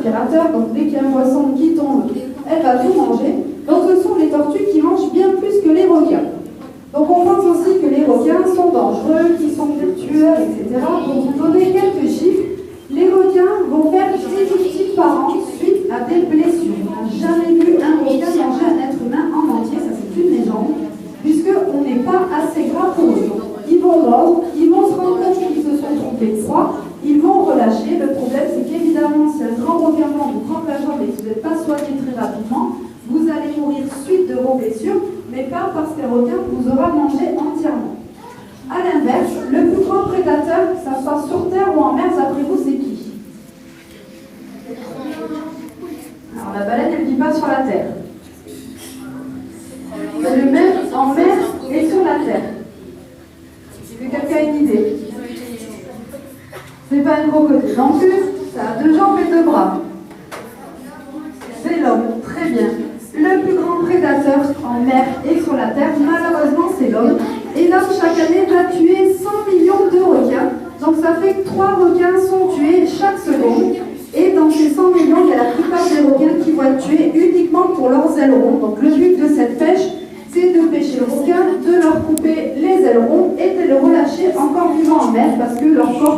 aspirateur, donc dès qu'il y a un poisson qui tombe, elle va tout manger. Donc ce sont les tortues qui mangent bien plus que les requins. Donc on pense aussi que les requins sont dangereux, qu'ils sont des tueurs, etc. Pour vous donner quelques chiffres, les requins vont faire 10 victimes par an suite à des blessures. On n'a jamais vu un requin manger un être humain en entier, ça c'est une légende, puisqu'on n'est pas assez gras pour eux. Donc, ils vont mordre, ils vont se rendre compte qu'ils se sont trompés de proie, ils vont relâcher. Le problème c'est qu'évidemment, si un grand requin vous prend la jambe et que vous n'êtes pas soigné très rapidement, vous allez mourir suite de vos blessures, mais pas parce qu'un requin vous aura mangé entièrement. A l'inverse, le plus grand prédateur, que ça soit sur terre ou en mer, d'après vous, c'est qui? Alors la baleine, elle ne vit pas sur la terre. C'est le même en mer et sur la terre. Est-ce que quelqu'un a une idée? C'est pas un crocodile. Non plus, ça a 2 jambes et 2 bras. C'est l'homme, très bien. Le plus grand prédateur en mer et sur la terre, malheureusement, c'est l'homme. Et l'homme, chaque année, va tuer 100 millions de requins. Donc ça fait que 3 requins sont tués chaque seconde. Et dans ces 100 millions, il y a la plupart des requins qui vont être tués uniquement pour leurs ailerons. Donc le but de cette pêche, c'est de pêcher le requin, de leur couper les ailerons et de le relâcher encore vivant en mer parce que leur corps